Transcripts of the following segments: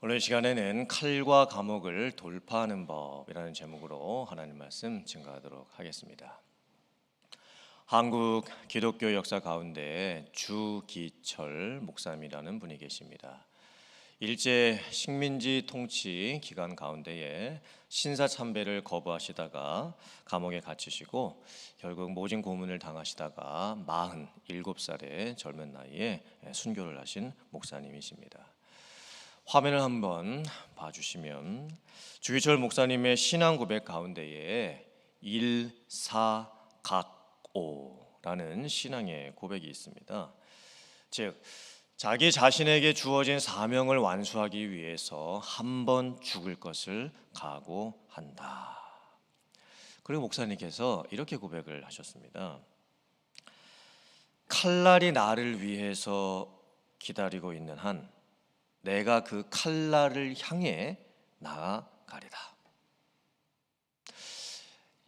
오늘 시간에는 칼과 감옥을 돌파하는 법이라는 제목으로 하나님 말씀 증거하도록 하겠습니다. 한국 기독교 역사 가운데 주기철 목사님이라는 분이 계십니다. 일제 식민지 통치 기간 가운데에 신사참배를 거부하시다가 감옥에 갇히시고 결국 모진 고문을 당하시다가 47살의 젊은 나이에 순교를 하신 목사님이십니다. 화면을 한번 봐주시면 주기철 목사님의 신앙 고백 가운데에 일사각오라는 신앙의 고백이 있습니다. 즉 자기 자신에게 주어진 사명을 완수하기 위해서 한 번 죽을 것을 각오한다. 그리고 목사님께서 이렇게 고백을 하셨습니다. 칼날이 나를 위해서 기다리고 있는 한 내가 그 칼날을 향해 나아가리다.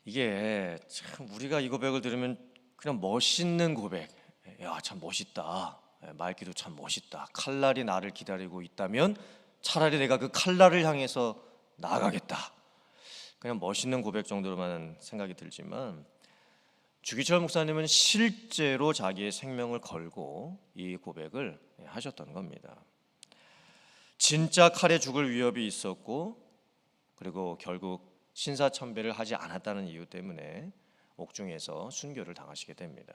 이게 참 우리가 이 고백을 들으면 그냥 멋있는 고백. 야, 참 멋있다. 말기도 참 멋있다. 칼날이 나를 기다리고 있다면 차라리 내가 그 칼날을 향해서 나아가겠다. 그냥 멋있는 고백 정도로만 생각이 들지만 주기철 목사님은 실제로 자기의 생명을 걸고 이 고백을 하셨던 겁니다. 진짜 칼에 죽을 위협이 있었고 그리고 결국 신사참배를 하지 않았다는 이유 때문에 옥중에서 순교를 당하시게 됩니다.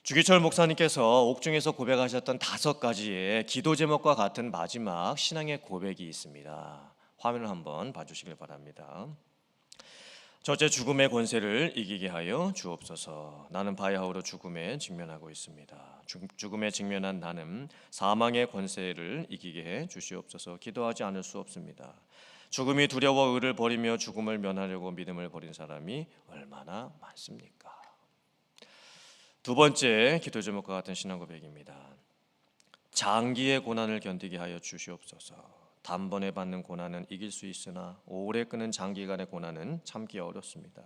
주기철 목사님께서 옥중에서 고백하셨던 5가지의 기도 제목과 같은 마지막 신앙의 고백이 있습니다. 화면을 한번 봐주시길 바랍니다. 첫째, 죽음의 권세를 이기게 하여 주옵소서. 나는 바야흐로 죽음에 직면하고 있습니다. 죽음에 직면한 나는 사망의 권세를 이기게 해 주시옵소서. 기도하지 않을 수 없습니다. 죽음이 두려워 의를 버리며 죽음을 면하려고 믿음을 버린 사람이 얼마나 많습니까? 두 번째 기도 제목과 같은 신앙 고백입니다. 장기의 고난을 견디게 하여 주시옵소서. 단번에 받는 고난은 이길 수 있으나 오래 끄는 장기간의 고난은 참기 어렵습니다.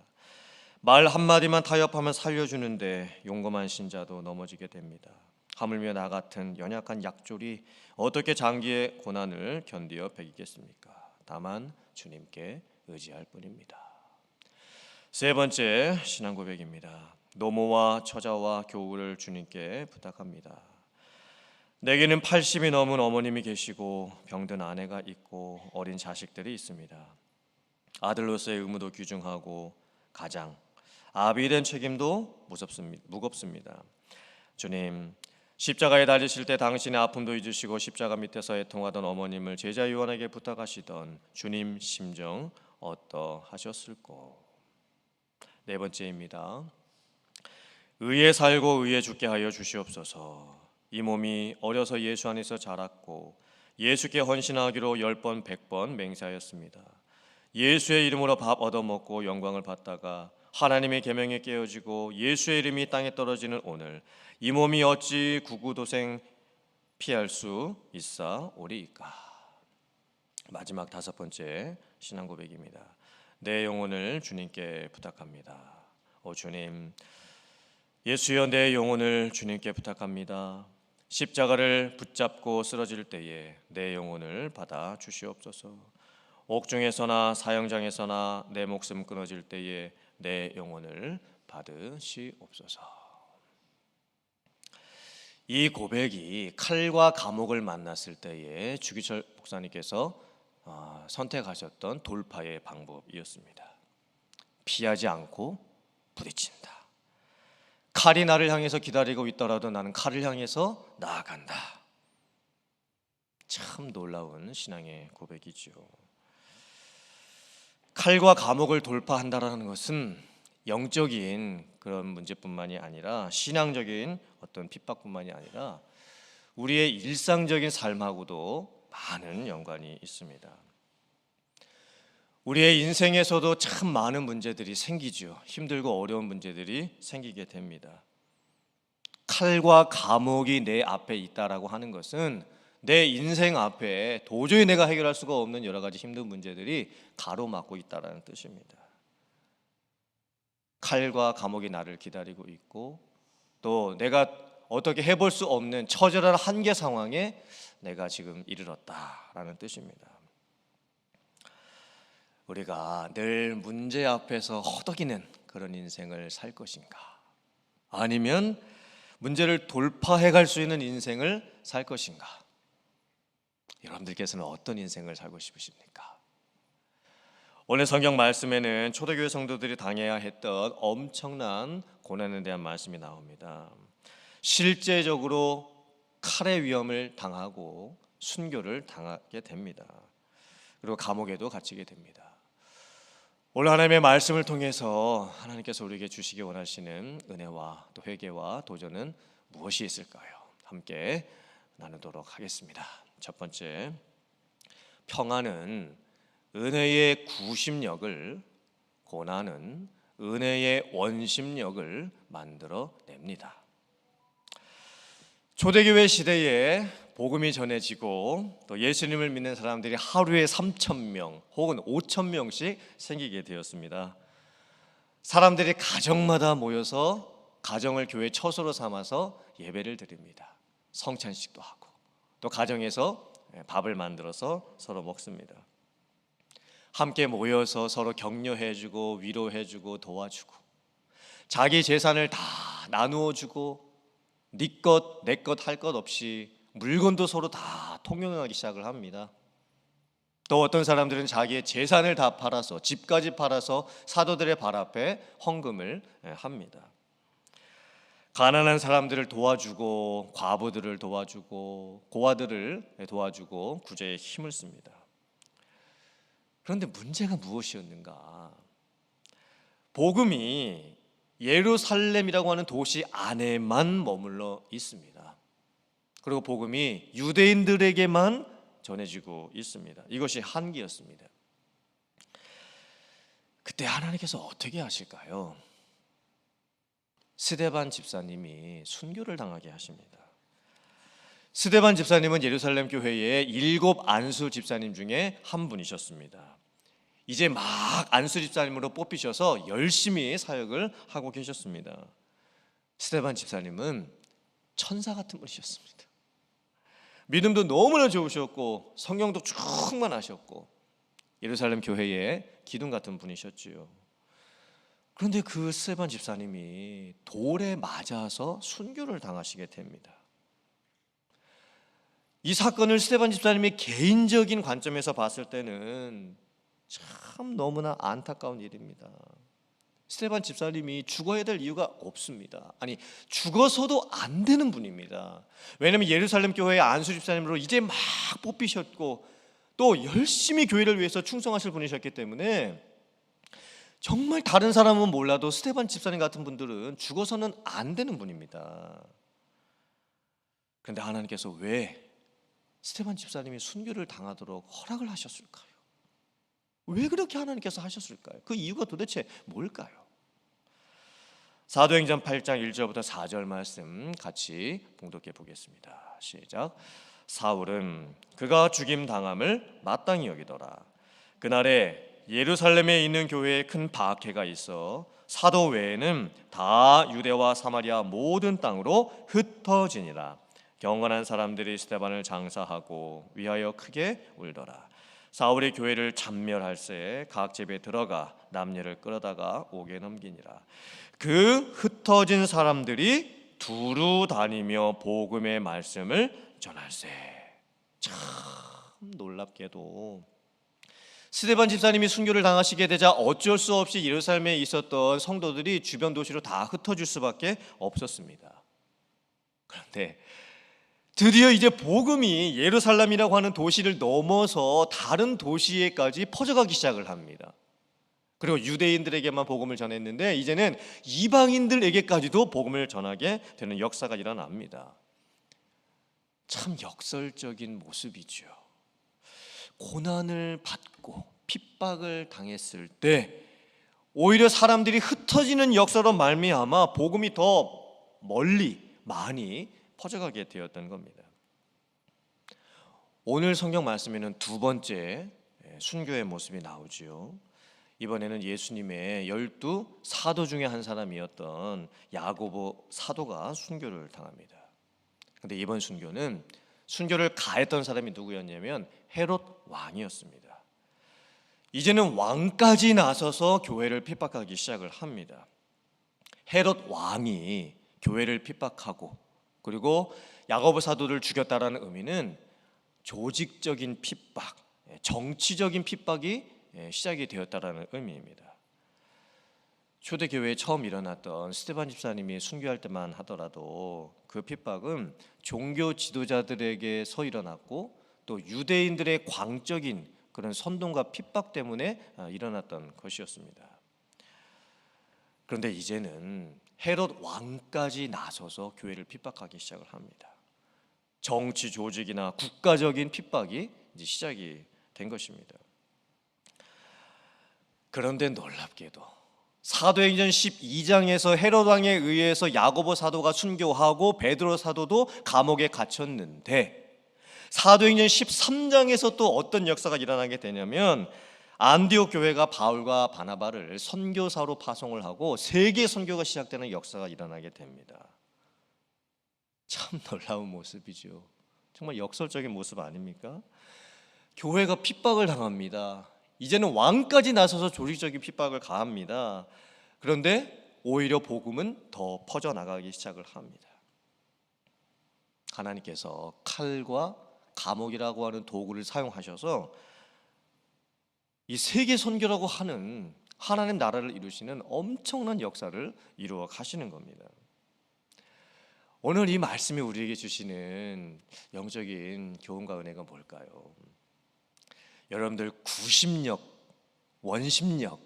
말 한마디만 타협하면 살려주는데 용감한 신자도 넘어지게 됩니다. 하물며 나 같은 연약한 약졸이 어떻게 장기의 고난을 견디어 배기겠습니까? 다만 주님께 의지할 뿐입니다. 세 번째 신앙 고백입니다. 노모와 처자와 교우를 주님께 부탁합니다. 내게는 80이 넘은 어머님이 계시고 병든 아내가 있고 어린 자식들이 있습니다. 아들로서의 의무도 귀중하고 가장 아비에 대한 책임도 무겁습니다. 주님, 십자가에 달리실 때 당신의 아픔도 잊으시고 십자가 밑에서 애통하던 어머님을 제자 요한에게 부탁하시던 주님 심정 어떠하셨을꼬? 네 번째입니다. 의에 살고 의에 죽게 하여 주시옵소서. 이 몸이 어려서 예수 안에서 자랐고 예수께 헌신하기로 10번 100번 맹세하였습니다. 예수의 이름으로 밥 얻어먹고 영광을 받다가 하나님의 계명에 깨어지고 예수의 이름이 땅에 떨어지는 오늘 이 몸이 어찌 구구도생 피할 수 있사오리이까? 마지막 5번째 신앙 고백입니다. 내 영혼을 주님께 부탁합니다. 오 주님, 예수여 내 영혼을 주님께 부탁합니다. 십자가를 붙잡고 쓰러질 때에 내 영혼을 받아 주시옵소서. 옥중에서나 사형장에서나 내 목숨 끊어질 때에 내 영혼을 받으시옵소서. 이 고백이 칼과 감옥을 만났을 때에 주기철 목사님께서 선택하셨던 돌파의 방법이었습니다. 피하지 않고 부딪힌다. 칼이 나를 향해서 기다리고 있더라도 나는 칼을 향해서 나아간다. 참 놀라운 신앙의 고백이죠. 칼과 감옥을 돌파한다라는 것은 영적인 그런 문제뿐만이 아니라 신앙적인 어떤 핍박뿐만이 아니라 우리의 일상적인 삶하고도 많은 연관이 있습니다. 우리의 인생에서도 참 많은 문제들이 생기죠. 힘들고 어려운 문제들이 생기게 됩니다. 칼과 감옥이 내 앞에 있다라고 하는 것은 내 인생 앞에 도저히 내가 해결할 수가 없는 여러 가지 힘든 문제들이 가로막고 있다라는 뜻입니다. 칼과 감옥이 나를 기다리고 있고 또 내가 어떻게 해볼 수 없는 처절한 한계 상황에 내가 지금 이르렀다라는 뜻입니다. 우리가 늘 문제 앞에서 허덕이는 그런 인생을 살 것인가, 아니면 문제를 돌파해 갈 수 있는 인생을 살 것인가? 여러분들께서는 어떤 인생을 살고 싶으십니까? 오늘 성경 말씀에는 초대교회 성도들이 당해야 했던 엄청난 고난에 대한 말씀이 나옵니다. 실제적으로 칼의 위험을 당하고 순교를 당하게 됩니다. 그리고 감옥에도 갇히게 됩니다. 오늘 하나님의 말씀을 통해서 하나님께서 우리에게 주시기 원하시는 은혜와 또 회개와 도전은 무엇이 있을까요? 함께 나누도록 하겠습니다. 첫 번째, 평안은 은혜의 구심력을, 고난은 은혜의 원심력을 만들어냅니다. 초대교회 시대에 복음이 전해지고 또 예수님을 믿는 사람들이 하루에 3,000명 혹은 5,000명씩 생기게 되었습니다. 사람들이 가정마다 모여서 가정을 교회 처소로 삼아서 예배를 드립니다. 성찬식도 하고 또 가정에서 밥을 만들어서 서로 먹습니다. 함께 모여서 서로 격려해주고 위로해주고 도와주고 자기 재산을 다 나누어주고 네 것 내 것 할 것 없이 물건도 서로 다 통용하기 시작을 합니다. 또 어떤 사람들은 자기의 재산을 다 팔아서, 집까지 팔아서 사도들의 발 앞에 헌금을 합니다. 가난한 사람들을 도와주고 과부들을 도와주고 고아들을 도와주고 구제에 힘을 씁니다. 그런데 문제가 무엇이었는가? 복음이 예루살렘이라고 하는 도시 안에만 머물러 있습니다. 그리고 복음이 유대인들에게만 전해지고 있습니다. 이것이 한계였습니다. 그때 하나님께서 어떻게 하실까요? 스데반 집사님이 순교를 당하게 하십니다. 스데반 집사님은 예루살렘 교회의 7 안수 집사님 중에 한 분이셨습니다. 이제 막 안수 집사님으로 뽑히셔서 열심히 사역을 하고 계셨습니다. 스데반 집사님은 천사 같은 분이셨습니다. 믿음도 너무나 좋으셨고 성경도 충만하셨고 예루살렘 교회의 기둥 같은 분이셨지요. 그런데 그 스데반 집사님이 돌에 맞아서 순교를 당하시게 됩니다. 이 사건을 스데반 집사님의 개인적인 관점에서 봤을 때는 참 너무나 안타까운 일입니다. 스데반 집사님이 죽어야 될 이유가 없습니다. 아니, 죽어서도 안 되는 분입니다. 왜냐하면 예루살렘 교회의 안수 집사님으로 이제 막 뽑히셨고 또 열심히 교회를 위해서 충성하실 분이셨기 때문에 정말 다른 사람은 몰라도 스데반 집사님 같은 분들은 죽어서는 안 되는 분입니다. 그런데 하나님께서 왜 스데반 집사님이 순교를 당하도록 허락을 하셨을까요? 왜 그렇게 하나님께서 하셨을까요? 그 이유가 도대체 뭘까요? 사도행전 8장 1절부터 4절 말씀 같이 봉독해 보겠습니다. 시작. 사울은 그가 죽임 당함을 마땅히 여기더라. 그날에 예루살렘에 있는 교회에 큰 박해가 있어 사도 외에는 다 유대와 사마리아 모든 땅으로 흩어지니라. 경건한 사람들이 스데반을 장사하고 위하여 크게 울더라. 사울이 교회를 참멸할새 각 집에 들어가 남녀를 끌어다가 옥에 넘기니라. 그 흩어진 사람들이 두루 다니며 복음의 말씀을 전할세. 참 놀랍게도 스데반 집사님이 순교를 당하시게 되자 어쩔 수 없이 예루살렘에 있었던 성도들이 주변 도시로 다 흩어질 수밖에 없었습니다. 그런데 드디어 이제 복음이 예루살렘이라고 하는 도시를 넘어서 다른 도시에까지 퍼져가기 시작을 합니다. 그리고 유대인들에게만 복음을 전했는데 이제는 이방인들에게까지도 복음을 전하게 되는 역사가 일어납니다. 참 역설적인 모습이죠. 고난을 받고 핍박을 당했을 때 오히려 사람들이 흩어지는 역사로 말미암아 복음이 더 멀리 많이 퍼져가게 되었던 겁니다. 오늘 성경 말씀에는 두 번째 순교의 모습이 나오지요. 이번에는 예수님의 12 사도 중에 한 사람이었던 야고보 사도가 순교를 당합니다. 근데 이번 순교는 순교를 가했던 사람이 누구였냐면 헤롯 왕이었습니다. 이제는 왕까지 나서서 교회를 핍박하기 시작을 합니다. 헤롯 왕이 교회를 핍박하고 그리고 야고보 사도를 죽였다라는 의미는 조직적인 핍박, 정치적인 핍박이 시작이 되었다라는 의미입니다. 초대교회에 처음 일어났던 스데반 집사님이 순교할 때만 하더라도 그 핍박은 종교 지도자들에게서 일어났고 또 유대인들의 광적인 그런 선동과 핍박 때문에 일어났던 것이었습니다. 그런데 이제는 헤롯 왕까지 나서서 교회를 핍박하기 시작을 합니다. 정치 조직이나 국가적인 핍박이 이제 시작이 된 것입니다. 그런데 놀랍게도 사도행전 12장에서 헤롯 왕에 의해서 야고보 사도가 순교하고 베드로 사도도 감옥에 갇혔는데 사도행전 13장에서 또 어떤 역사가 일어나게 되냐면 안디옥 교회가 바울과 바나바를 선교사로 파송을 하고 세계 선교가 시작되는 역사가 일어나게 됩니다. 참 놀라운 모습이죠. 정말 역설적인 모습 아닙니까? 교회가 핍박을 당합니다. 이제는 왕까지 나서서 조직적인 핍박을 가합니다. 그런데 오히려 복음은 더 퍼져나가기 시작을 합니다. 하나님께서 칼과 감옥이라고 하는 도구를 사용하셔서 이 세계 선교라고 하는 하나님 나라를 이루시는 엄청난 역사를 이루어 가시는 겁니다. 오늘 이 말씀이 우리에게 주시는 영적인 교훈과 은혜가 뭘까요? 여러분들 구심력, 원심력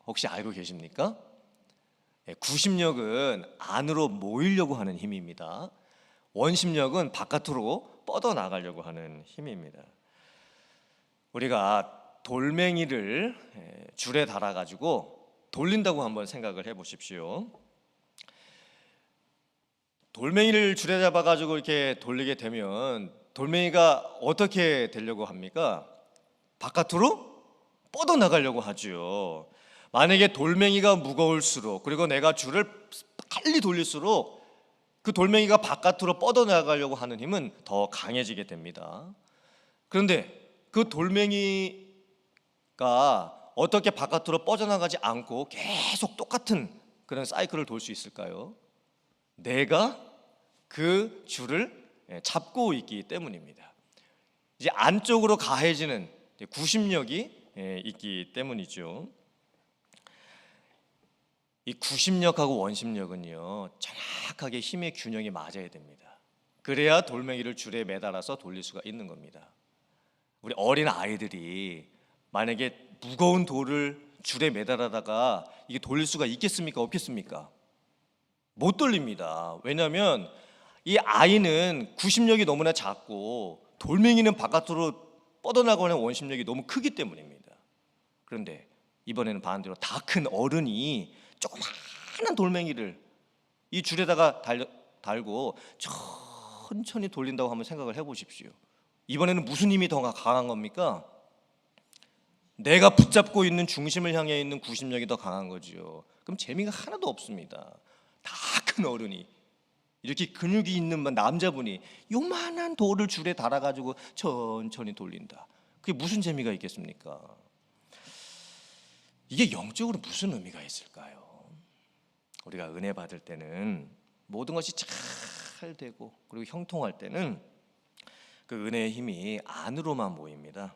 혹시 알고 계십니까? 구심력은 안으로 모이려고 하는 힘입니다. 원심력은 바깥으로 뻗어나가려고 하는 힘입니다. 우리가 돌멩이를 줄에 달아가지고 돌린다고 한번 생각을 해보십시오. 돌멩이를 줄에 잡아가지고 이렇게 돌리게 되면 돌멩이가 어떻게 되려고 합니까? 바깥으로 뻗어나가려고 하죠. 만약에 돌멩이가 무거울수록 그리고 내가 줄을 빨리 돌릴수록 그 돌멩이가 바깥으로 뻗어나가려고 하는 힘은 더 강해지게 됩니다. 그런데 그 돌멩이가 어떻게 바깥으로 뻗어나가지 않고 계속 똑같은 그런 사이클을 돌 수 있을까요? 내가 그 줄을 잡고 있기 때문입니다. 이제 안쪽으로 가해지는 구심력이 있기 때문이죠. 이 구심력하고 원심력은요 정확하게 힘의 균형이 맞아야 됩니다. 그래야 돌멩이를 줄에 매달아서 돌릴 수가 있는 겁니다. 우리 어린 아이들이 만약에 무거운 돌을 줄에 매달아다가 이게 돌릴 수가 있겠습니까? 없겠습니까? 못 돌립니다. 왜냐하면 이 아이는 구심력이 너무나 작고 돌멩이는 바깥으로 뻗어나가는 원심력이 너무 크기 때문입니다. 그런데 이번에는 반대로 다 큰 어른이 조그마한 돌멩이를 이 줄에다가 달고 천천히 돌린다고 한번 생각을 해보십시오. 이번에는 무슨 힘이 더 강한 겁니까? 내가 붙잡고 있는 중심을 향해 있는 구심력이 더 강한 거죠. 그럼 재미가 하나도 없습니다. 다 큰 어른이 이렇게 근육이 있는 남자분이 요만한 돌을 줄에 달아가지고 천천히 돌린다. 그게 무슨 재미가 있겠습니까? 이게 영적으로 무슨 의미가 있을까요? 우리가 은혜 받을 때는 모든 것이 잘 되고 그리고 형통할 때는 그 은혜의 힘이 안으로만 모입니다.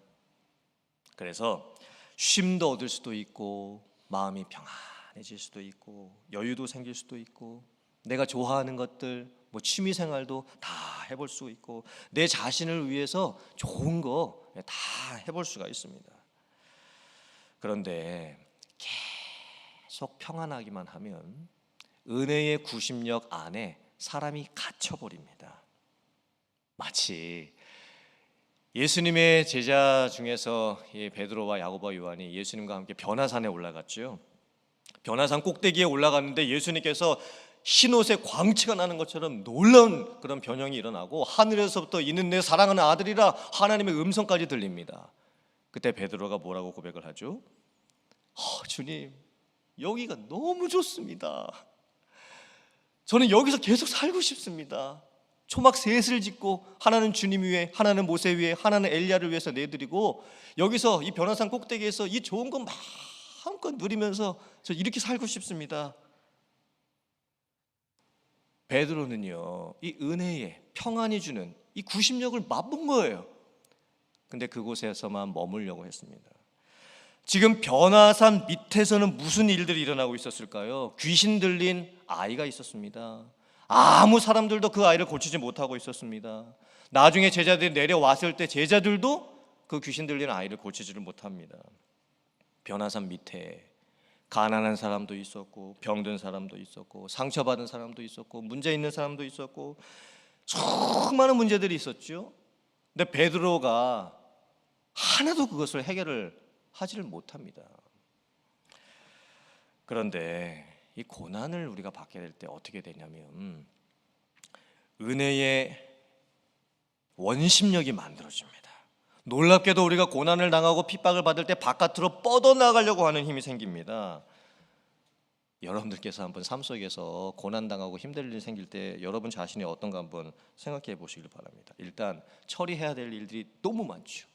그래서 쉼도 얻을 수도 있고 마음이 평안해질 수도 있고 여유도 생길 수도 있고 내가 좋아하는 것들 취미 생활도 다 해볼 수 있고 내 자신을 위해서 좋은 거 다 해볼 수가 있습니다. 그런데 계속 평안하기만 하면 은혜의 구심력 안에 사람이 갇혀버립니다. 마치 예수님의 제자 중에서 베드로와 야고보와 요한이 예수님과 함께 변화산에 올라갔죠. 변화산 꼭대기에 올라갔는데 예수님께서 흰옷에 광채가 나는 것처럼 놀라운 그런 변형이 일어나고 하늘에서부터 이는 내 사랑하는 아들이라 하나님의 음성까지 들립니다. 그때 베드로가 뭐라고 고백을 하죠? 주님, 여기가 너무 좋습니다. 저는 여기서 계속 살고 싶습니다. 초막 셋을 짓고 하나는 주님 위에, 하나는 모세 위에, 하나는 엘리야를 위해서 내드리고 여기서 이 변화산 꼭대기에서 이 좋은 거 마음껏 누리면서 저 이렇게 살고 싶습니다. 베드로는요, 이 은혜에 평안이 주는 이 구심력을 맛본 거예요. 근데 그곳에서만 머물려고 했습니다. 지금 변화산 밑에서는 무슨 일들이 일어나고 있었을까요? 귀신 들린 아이가 있었습니다. 아무 사람들도 그 아이를 고치지 못하고 있었습니다. 나중에 제자들이 내려왔을 때 제자들도 그 귀신 들린 아이를 고치지를 못합니다. 변화산 밑에 가난한 사람도 있었고, 병든 사람도 있었고, 상처받은 사람도 있었고, 문제 있는 사람도 있었고, 수많은 문제들이 있었죠. 근데 베드로가 하나도 그것을 해결을 하지를 못합니다. 그런데 이 고난을 우리가 받게 될 때 어떻게 되냐면 은혜의 원심력이 만들어집니다. 놀랍게도 우리가 고난을 당하고 핍박을 받을 때 바깥으로 뻗어나가려고 하는 힘이 생깁니다. 여러분들께서 한번 삶 속에서 고난당하고 힘들 일이 생길 때 여러분 자신이 어떤가 한번 생각해 보시길 바랍니다. 일단 처리해야 될 일들이 너무 많죠.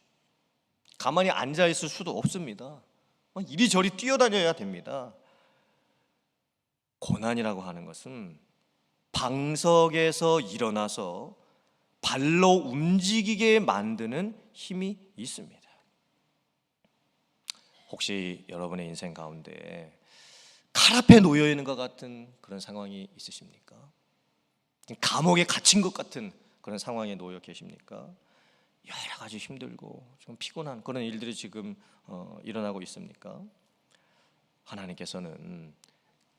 가만히 앉아 있을 수도 없습니다. 이리저리 뛰어다녀야 됩니다. 고난이라고 하는 것은 방석에서 일어나서 발로 움직이게 만드는 힘이 있습니다. 혹시 여러분의 인생 가운데 칼 앞에 놓여 있는 것 같은 그런 상황이 있으십니까? 감옥에 갇힌 것 같은 그런 상황에 놓여 계십니까? 여러 가지 힘들고 좀 피곤한 그런 일들이 지금 일어나고 있습니까? 하나님께서는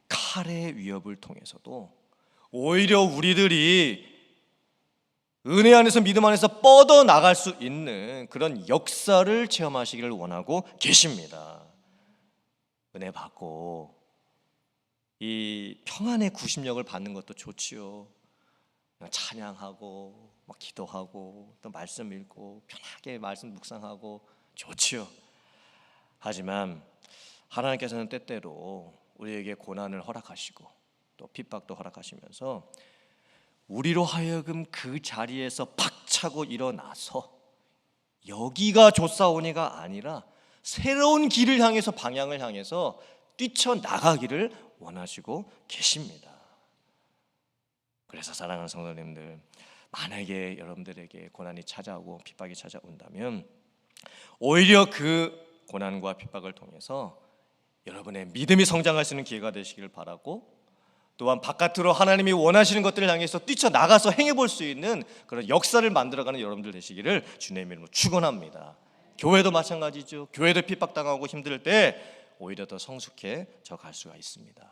칼의 위협을 통해서도 오히려 우리들이 은혜 안에서 믿음 안에서 뻗어나갈 수 있는 그런 역사를 체험하시기를 원하고 계십니다. 은혜 받고 이 평안의 구심력을 받는 것도 좋지요. 찬양하고 막 기도하고 또 말씀 읽고 편하게 말씀 묵상하고 좋지요. 하지만 하나님께서는 때때로 우리에게 고난을 허락하시고 또 핍박도 허락하시면서 우리로 하여금 그 자리에서 박차고 일어나서 여기가 좋사오니가 아니라 새로운 길을 향해서 방향을 향해서 뛰쳐나가기를 원하시고 계십니다. 그래서 사랑하는 성도님들, 만약에 여러분들에게 고난이 찾아오고 핍박이 찾아온다면 오히려 그 고난과 핍박을 통해서 여러분의 믿음이 성장할 수 있는 기회가 되시기를 바라고, 또한 바깥으로 하나님이 원하시는 것들을 향해서 뛰쳐나가서 행해볼 수 있는 그런 역사를 만들어가는 여러분들 되시기를 주님의 이름으로 축원합니다. 교회도 마찬가지죠. 교회도 핍박당하고 힘들 때 오히려 더 성숙해져 갈 수가 있습니다.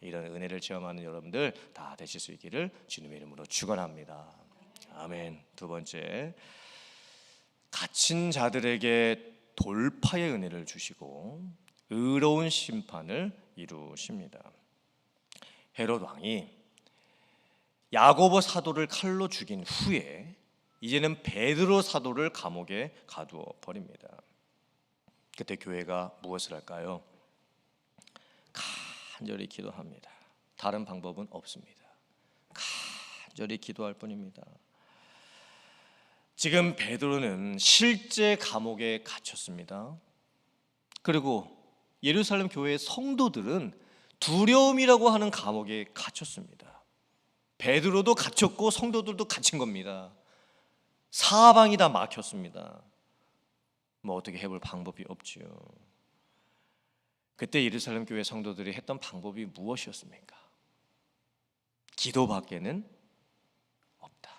이런 은혜를 체험하는 여러분들 다 되실 수 있기를 주님의 이름으로 축원합니다. 아멘. 두 번째, 갇힌 자들에게 돌파의 은혜를 주시고 의로운 심판을 이루십니다. 헤롯 왕이 야고보 사도를 칼로 죽인 후에 이제는 베드로 사도를 감옥에 가두어 버립니다. 그때 교회가 무엇을 할까요? 간절히 기도합니다. 다른 방법은 없습니다. 간절히 기도할 뿐입니다. 지금 베드로는 실제 감옥에 갇혔습니다. 그리고 예루살렘 교회의 성도들은 두려움이라고 하는 감옥에 갇혔습니다. 베드로도 갇혔고 성도들도 갇힌 겁니다. 사방이 다 막혔습니다. 뭐 어떻게 해볼 방법이 없지요. 그때 예루살렘 교회 성도들이 했던 방법이 무엇이었습니까? 기도밖에는 없다.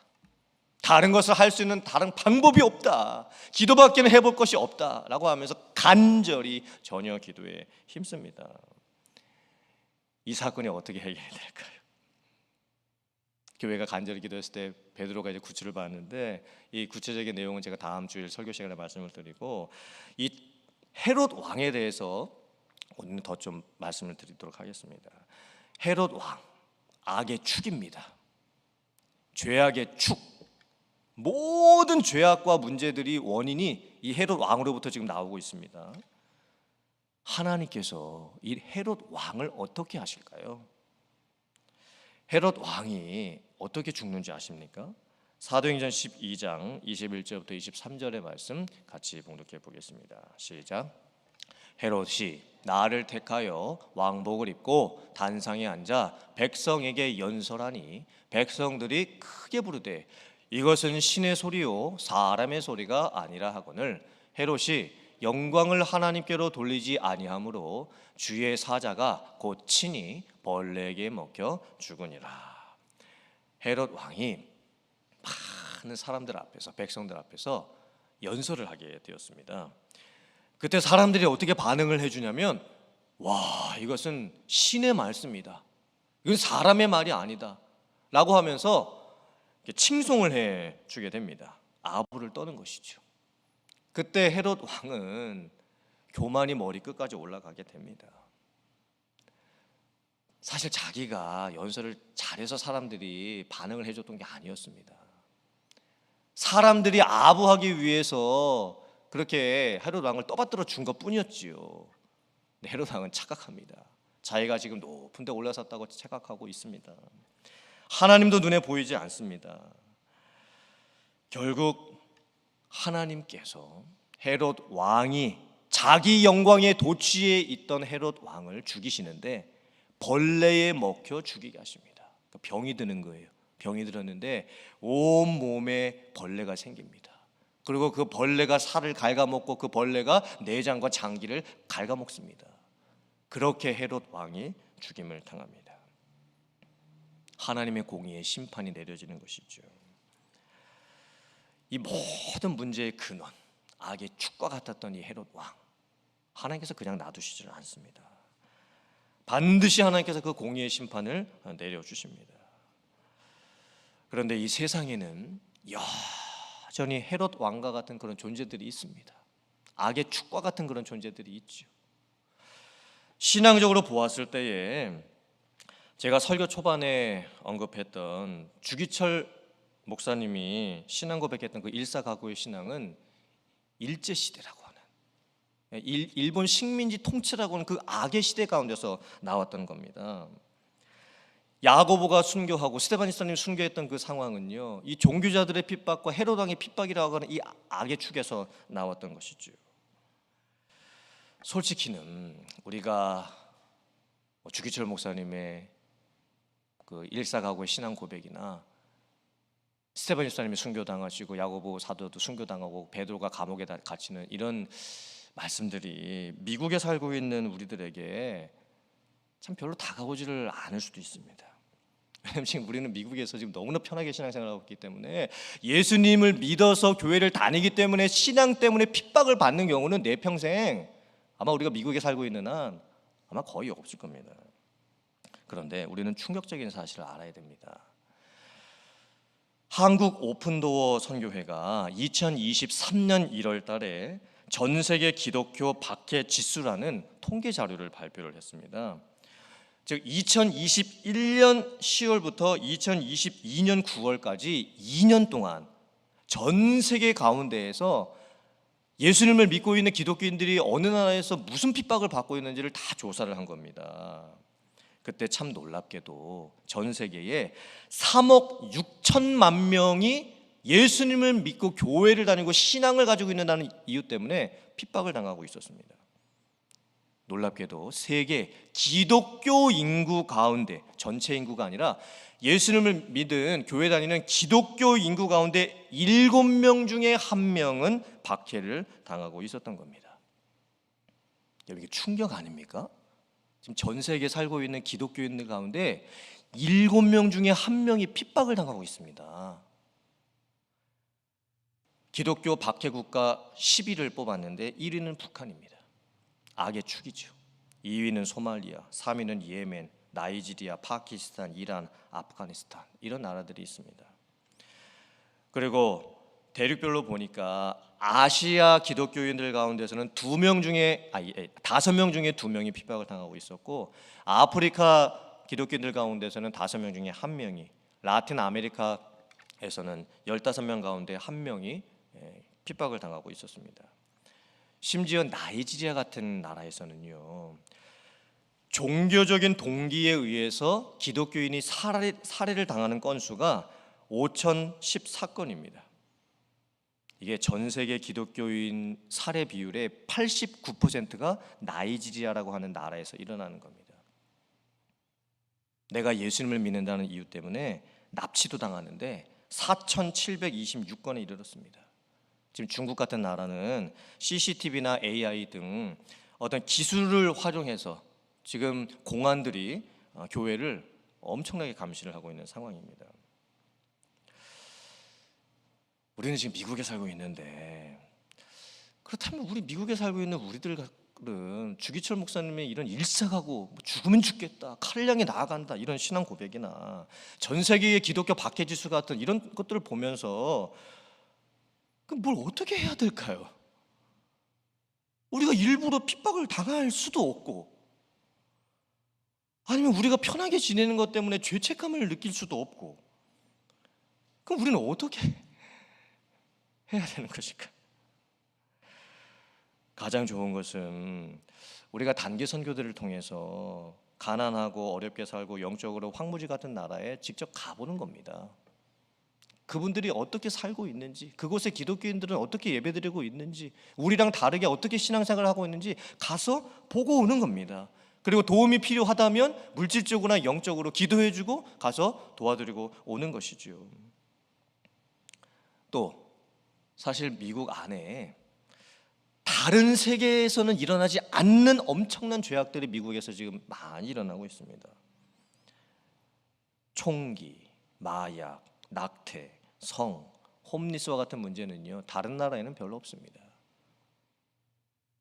다른 것을 할 수 있는 다른 방법이 없다. 기도밖에는 해볼 것이 없다라고 하면서 간절히 전혀 기도에 힘씁니다. 이 사건이 어떻게 해결이 될까요? 교회가 간절히 기도했을 때 베드로가 이제 구출을 받는데, 이 구체적인 내용은 제가 다음 주일 설교 시간에 말씀을 드리고, 이 헤롯 왕에 대해서 오늘 더 좀 말씀을 드리도록 하겠습니다. 헤롯 왕, 악의 축입니다. 죄악의 축. 모든 죄악과 문제들이 원인이 이 헤롯 왕으로부터 지금 나오고 있습니다. 하나님께서 이 헤롯 왕을 어떻게 하실까요? 헤롯 왕이 어떻게 죽는지 아십니까? 사도행전 12장 21절부터 23절의 말씀 같이 봉독해 보겠습니다. 시작. 헤롯이 나를 택하여 왕복을 입고 단상에 앉아 백성에게 연설하니 백성들이 크게 부르되 이것은 신의 소리요 사람의 소리가 아니라 하거늘 헤롯이 영광을 하나님께로 돌리지 아니하므로 주의 사자가 곧 친히 벌레에게 먹혀 죽으니라. 헤롯 왕이 많은 사람들 앞에서 백성들 앞에서 연설을 하게 되었습니다. 그때 사람들이 어떻게 반응을 해주냐면 와 이것은 신의 말씀이다, 이건 사람의 말이 아니다 라고 하면서 칭송을 해주게 됩니다. 아부를 떠는 것이죠. 그때 헤롯 왕은 교만이 머리 끝까지 올라가게 됩니다. 사실 자기가 연설을 잘해서 사람들이 반응을 해줬던 게 아니었습니다. 사람들이 아부하기 위해서 그렇게 헤롯 왕을 떠받들어 준 것뿐이었지요. 헤롯 왕은 착각합니다. 자기가 지금 높은 데 올라섰다고 착각하고 있습니다. 하나님도 눈에 보이지 않습니다. 결국 하나님께서 헤롯 왕이 자기 영광의 도취에 있던 헤롯 왕을 죽이시는데 벌레에 먹혀 죽이게 하십니다. 병이 드는 거예요. 병이 들었는데 온 몸에 벌레가 생깁니다. 그리고 그 벌레가 살을 갉아먹고 그 벌레가 내장과 장기를 갉아먹습니다. 그렇게 헤롯 왕이 죽임을 당합니다. 하나님의 공의의 심판이 내려지는 것이죠. 이 모든 문제의 근원, 악의 축과 같았던 이 헤롯 왕, 하나님께서 그냥 놔두시지는 않습니다. 반드시 하나님께서 그 공의의 심판을 내려주십니다. 그런데 이 세상에는 여전히 헤롯 왕과 같은 그런 존재들이 있습니다. 악의 축과 같은 그런 존재들이 있죠. 신앙적으로 보았을 때에 제가 설교 초반에 언급했던 주기철 목사님이 신앙 고백했던 그 일사가구의 신앙은 일제시대라고 하는, 일본 식민지 통치라고 하는 그 악의 시대 가운데서 나왔던 겁니다. 야고보가 순교하고 스데반니스님 순교했던 그 상황은요, 이 종교자들의 핍박과 헤롯 왕의 핍박이라고 하는 이 악의 축에서 나왔던 것이죠. 솔직히는 우리가 주기철 목사님의 그 일사가구의 신앙 고백이나 스데반니스님이 순교당하시고 야고보 사도도 순교당하고 베드로가 감옥에 갇히는 이런 말씀들이 미국에 살고 있는 우리들에게 참 별로 다가오지를 않을 수도 있습니다. 왜냐하면 지금 우리는 미국에서 지금 너무나 편하게 신앙생활을 하고 있기 때문에 예수님을 믿어서 교회를 다니기 때문에 신앙 때문에 핍박을 받는 경우는 내 평생 아마 우리가 미국에 살고 있는 한 아마 거의 없을 겁니다. 그런데 우리는 충격적인 사실을 알아야 됩니다. 한국 오픈도어 선교회가 2023년 1월 달에 전 세계 기독교 박해 지수라는 통계 자료를 발표를 했습니다. 즉 2021년 10월부터 2022년 9월까지 2년 동안 전 세계 가운데에서 예수님을 믿고 있는 기독교인들이 어느 나라에서 무슨 핍박을 받고 있는지를 다 조사를 한 겁니다. 그때 참 놀랍게도 전 세계에 3억 6천만 명이 예수님을 믿고 교회를 다니고 신앙을 가지고 있는다는 이유 때문에 핍박을 당하고 있었습니다. 놀랍게도 세계 기독교 인구 가운데, 전체 인구가 아니라 예수님을 믿은 교회 다니는 기독교 인구 가운데 7명 중에 1명은 박해를 당하고 있었던 겁니다. 여러분, 이게 충격 아닙니까? 지금 전 세계에 살고 있는 기독교인들 가운데 7명 중에 1명이 핍박을 당하고 있습니다. 기독교 박해 국가 10위를 뽑았는데 1위는 북한입니다. 악의 축이죠. 2위는 소말리아, 3위는 예멘, 나이지리아, 파키스탄, 이란, 아프가니스탄, 이런 나라들이 있습니다. 그리고 대륙별로 보니까 아시아 기독교인들 가운데서는 5명 중에 2명이 핍박을 당하고 있었고, 아프리카 기독교인들 가운데서는 5명 중에 1명이, 라틴 아메리카에서는 15명 가운데 1명이 핍박을 당하고 있었습니다. 심지어 나이지리아 같은 나라에서는요, 종교적인 동기에 의해서 기독교인이 살해를 당하는 건수가 5,014건입니다. 이게 전 세계 기독교인 살해 비율의 89%가 나이지리아라고 하는 나라에서 일어나는 겁니다. 내가 예수님을 믿는다는 이유 때문에 납치도 당하는데 4,726건에 이르렀습니다. 지금 중국 같은 나라는 CCTV나 AI 등 어떤 기술을 활용해서 지금 공안들이 교회를 엄청나게 감시를 하고 있는 상황입니다. 우리는 지금 미국에 살고 있는데, 그렇다면 우리 미국에 살고 있는 우리들은 주기철 목사님의 이런 일사가고 죽으면 죽겠다, 칼을 향해 나아간다 이런 신앙 고백이나 전 세계의 기독교 박해지수 같은 이런 것들을 보면서 뭘 어떻게 해야 될까요? 우리가 일부러 핍박을 당할 수도 없고, 아니면 우리가 편하게 지내는 것 때문에 죄책감을 느낄 수도 없고, 그럼 우리는 어떻게 해야 되는 것일까? 가장 좋은 것은 우리가 단기 선교들을 통해서 가난하고 어렵게 살고 영적으로 황무지 같은 나라에 직접 가보는 겁니다. 그분들이 어떻게 살고 있는지, 그곳의 기독교인들은 어떻게 예배드리고 있는지, 우리랑 다르게 어떻게 신앙생활을 하고 있는지 가서 보고 오는 겁니다. 그리고 도움이 필요하다면 물질적으로나 영적으로 기도해주고 가서 도와드리고 오는 것이죠. 또 사실 미국 안에 다른 세계에서는 일어나지 않는 엄청난 죄악들이 미국에서 지금 많이 일어나고 있습니다. 총기, 마약, 낙태, 성, 홈리스와 같은 문제는요, 다른 나라에는 별로 없습니다.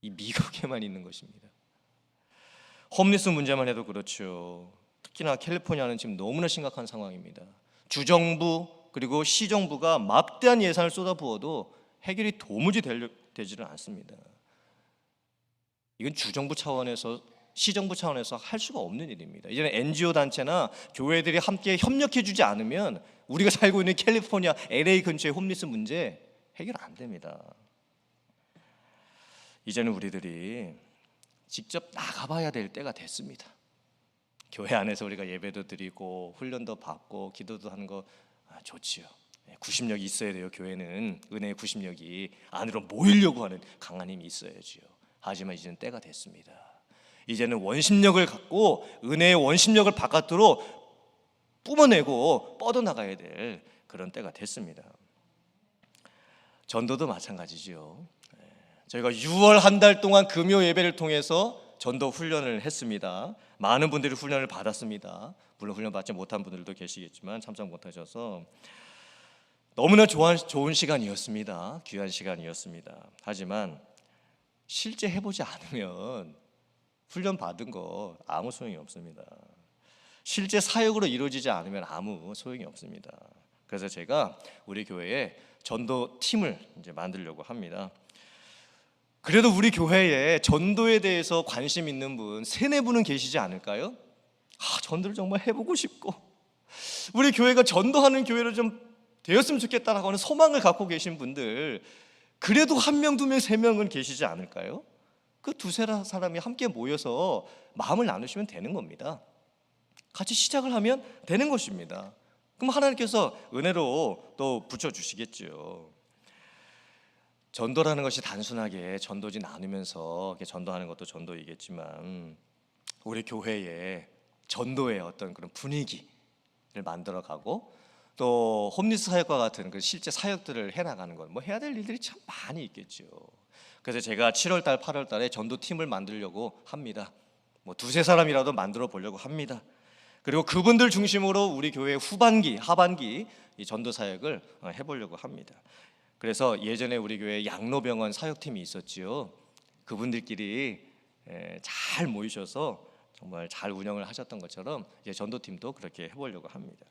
이 미국에만 있는 것입니다. 홈리스 문제만 해도 그렇죠. 특히나 캘리포니아는 지금 너무나 심각한 상황입니다. 주정부 그리고 시정부가 막대한 예산을 쏟아부어도 해결이 도무지 되지는 않습니다. 이건 주정부 차원에서, 시정부 차원에서 할 수가 없는 일입니다. 이제는 NGO 단체나 교회들이 함께 협력해주지 않으면 우리가 살고 있는 캘리포니아, LA 근처의 홈리스 문제 해결 안 됩니다. 이제는 우리들이 직접 나가봐야 될 때가 됐습니다. 교회 안에서 우리가 예배도 드리고 훈련도 받고 기도도 하는 거 좋지요. 구심력이 있어야 돼요. 교회는 은혜의 구심력이 안으로 모이려고 하는 강한 힘이 있어야지요. 하지만 이제는 때가 됐습니다. 이제는 원심력을 갖고 은혜의 원심력을 바깥으로 뿜어내고 뻗어나가야 될 그런 때가 됐습니다. 전도도 마찬가지죠. 저희가 6월 한 달 동안 금요 예배를 통해서 전도 훈련을 했습니다. 많은 분들이 훈련을 받았습니다. 물론 훈련 받지 못한 분들도 계시겠지만 참석 못하셔서 너무나 좋은 시간이었습니다. 귀한 시간이었습니다. 하지만 실제 해보지 않으면 훈련 받은 거 아무 소용이 없습니다. 실제 사역으로 이루어지지 않으면 아무 소용이 없습니다. 그래서 제가 우리 교회에 전도 팀을 이제 만들려고 합니다. 그래도 우리 교회에 전도에 대해서 관심 있는 분 3-4분은 계시지 않을까요? 전도를 정말 해보고 싶고 우리 교회가 전도하는 교회로 좀 되었으면 좋겠다라고 하는 소망을 갖고 계신 분들 그래도 1명, 2명, 3명은 계시지 않을까요? 그 2-3 사람이 함께 모여서 마음을 나누시면 되는 겁니다. 같이 시작을 하면 되는 것입니다. 그럼 하나님께서 은혜로 또 붙여주시겠죠. 전도라는 것이 단순하게 전도지 나누면서 전도하는 것도 전도이겠지만 우리 교회에 전도의 어떤 그런 분위기를 만들어가고 또 홈리스 사역과 같은 그 실제 사역들을 해나가는 것, 해야 될 일들이 참 많이 있겠죠. 그래서 제가 7월달, 8월달에 전도팀을 만들려고 합니다. 2-3사람이라도 만들어 보려고 합니다. 그리고 그분들 중심으로 우리 교회 후반기, 하반기 이 전도 사역을 해보려고 합니다. 그래서 예전에 우리 교회 양로병원 사역팀이 있었지요. 그분들끼리 잘 모이셔서 정말 잘 운영을 하셨던 것처럼 이제 전도팀도 그렇게 해보려고 합니다.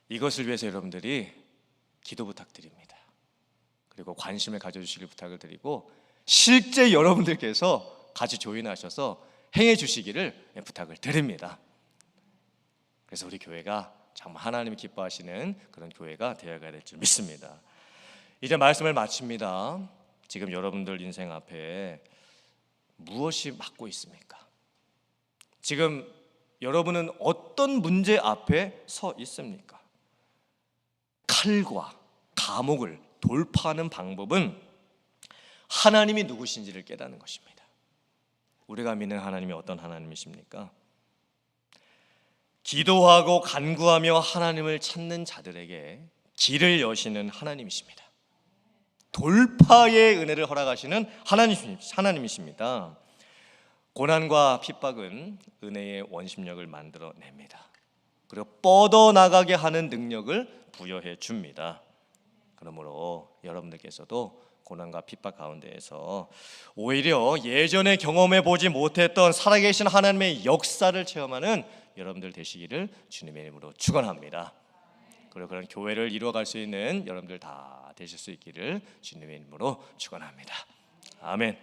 이것을 위해서 여러분들이 기도 부탁드립니다. 그리고 관심을 가져주시길 부탁을 드리고 실제 여러분들께서 같이 조인하셔서 행해 주시기를 부탁을 드립니다. 그래서 우리 교회가 정말 하나님이 기뻐하시는 그런 교회가 되어가야 될 줄 믿습니다. 이제 말씀을 마칩니다. 지금 여러분들 인생 앞에 무엇이 막고 있습니까? 지금 여러분은 어떤 문제 앞에 서 있습니까? 칼과 감옥을 돌파하는 방법은 하나님이 누구신지를 깨닫는 것입니다. 우리가 믿는 하나님이 어떤 하나님이십니까? 기도하고 간구하며 하나님을 찾는 자들에게 길을 여시는 하나님이십니다. 돌파의 은혜를 허락하시는 하나님이십니다. 고난과 핍박은 은혜의 원심력을 만들어냅니다. 그리고 뻗어나가게 하는 능력을 부여해 줍니다. 그러므로 여러분들께서도 고난과 핍박 가운데에서 오히려 예전에 경험해 보지 못했던 살아계신 하나님의 역사를 체험하는 여러분들 되시기를 주님의 이름으로 축원합니다. 그리고 그런 교회를 이루어갈 수 있는 여러분들 다 되실 수 있기를 주님의 이름으로 축원합니다. 아멘.